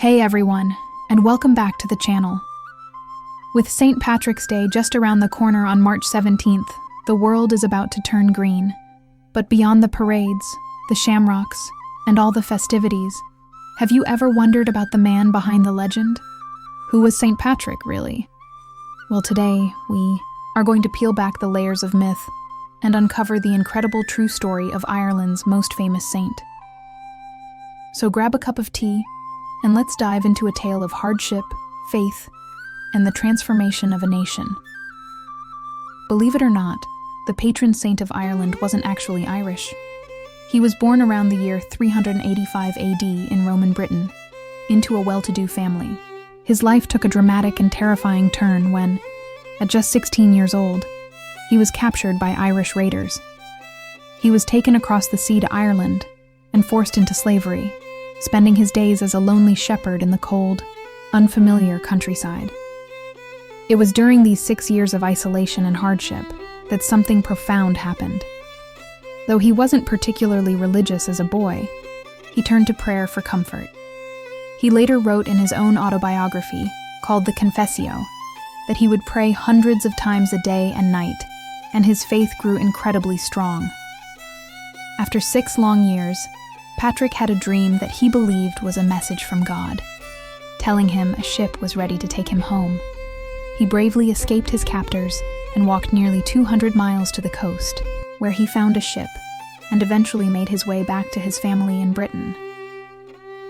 Hey everyone, and welcome back to the channel. With St. Patrick's Day just around the corner on March 17th, the world is about to turn green. But beyond the parades, the shamrocks, and all the festivities, have you ever wondered about the man behind the legend? Who was St. Patrick, really? Well, today, we are going to peel back the layers of myth and uncover the incredible true story of Ireland's most famous saint. So grab a cup of tea, and let's dive into a tale of hardship, faith, and the transformation of a nation. Believe it or not, the patron saint of Ireland wasn't actually Irish. He was born around the year 385 AD in Roman Britain, into a well-to-do family. His life took a dramatic and terrifying turn when, at just 16 years old, he was captured by Irish raiders. He was taken across the sea to Ireland and forced into slavery, spending his days as a lonely shepherd in the cold, unfamiliar countryside. It was during these 6 years of isolation and hardship that something profound happened. Though he wasn't particularly religious as a boy, he turned to prayer for comfort. He later wrote in his own autobiography, called the Confessio, that he would pray hundreds of times a day and night, and his faith grew incredibly strong. After 6 long years, Patrick had a dream that he believed was a message from God, telling him a ship was ready to take him home. He bravely escaped his captors and walked nearly 200 miles to the coast, where he found a ship and eventually made his way back to his family in Britain.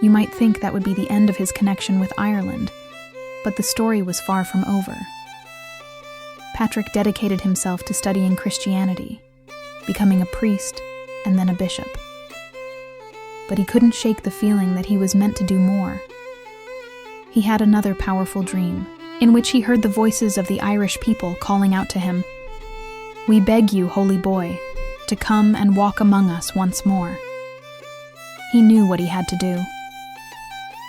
You might think that would be the end of his connection with Ireland, but the story was far from over. Patrick dedicated himself to studying Christianity, becoming a priest and then a bishop. But he couldn't shake the feeling that he was meant to do more. He had another powerful dream, in which he heard the voices of the Irish people calling out to him, "We beg you, holy boy, to come and walk among us once more." He knew what he had to do.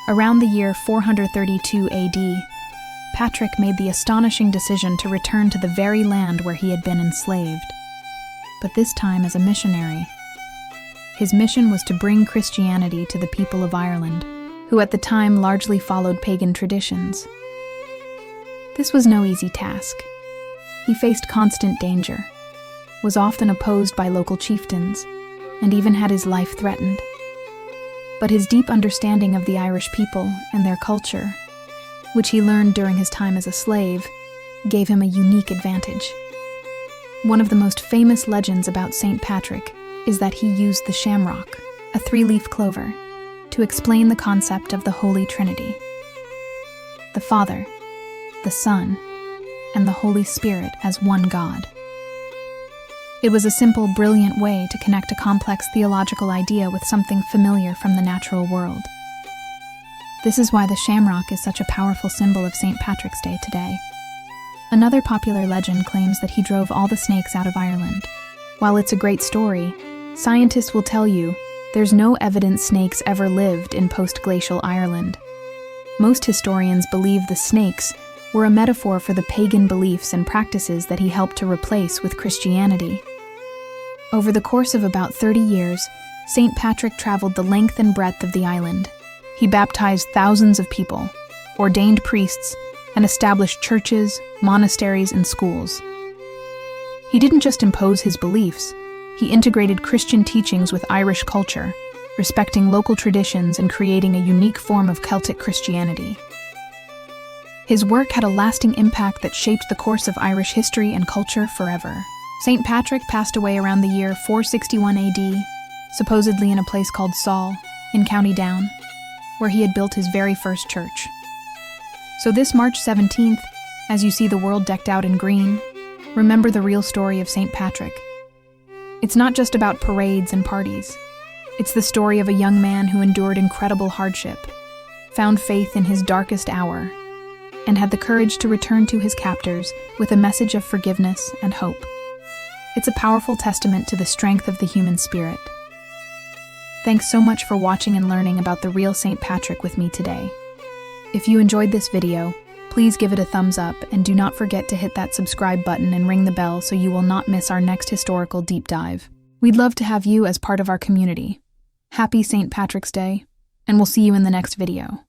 Around the year 432 AD, Patrick made the astonishing decision to return to the very land where he had been enslaved, but this time as a missionary. His mission was to bring Christianity to the people of Ireland, who at the time largely followed pagan traditions. This was no easy task. He faced constant danger, was often opposed by local chieftains, and even had his life threatened. But his deep understanding of the Irish people and their culture, which he learned during his time as a slave, gave him a unique advantage. One of the most famous legends about St. Patrick is that he used the shamrock, a 3-leaf clover, to explain the concept of the Holy Trinity. The Father, the Son, and the Holy Spirit as one God. It was a simple, brilliant way to connect a complex theological idea with something familiar from the natural world. This is why the shamrock is such a powerful symbol of St. Patrick's Day today. Another popular legend claims that he drove all the snakes out of Ireland. While it's a great story, scientists will tell you there's no evidence snakes ever lived in post-glacial Ireland. Most historians believe the snakes were a metaphor for the pagan beliefs and practices that he helped to replace with Christianity. Over the course of about 30 years, St. Patrick traveled the length and breadth of the island. He baptized thousands of people, ordained priests, and established churches, monasteries, and schools. He didn't just impose his beliefs, he integrated Christian teachings with Irish culture, respecting local traditions and creating a unique form of Celtic Christianity. His work had a lasting impact that shaped the course of Irish history and culture forever. St. Patrick passed away around the year 461 AD, supposedly in a place called Saul, in County Down, where he had built his very first church. So this March 17th, as you see the world decked out in green, remember the real story of St. Patrick. It's not just about parades and parties. It's the story of a young man who endured incredible hardship, found faith in his darkest hour, and had the courage to return to his captors with a message of forgiveness and hope. It's a powerful testament to the strength of the human spirit. Thanks so much for watching and learning about the real St. Patrick with me today. If you enjoyed this video, please give it a thumbs up and do not forget to hit that subscribe button and ring the bell so you will not miss our next historical deep dive. We'd love to have you as part of our community. Happy St. Patrick's Day, and we'll see you in the next video.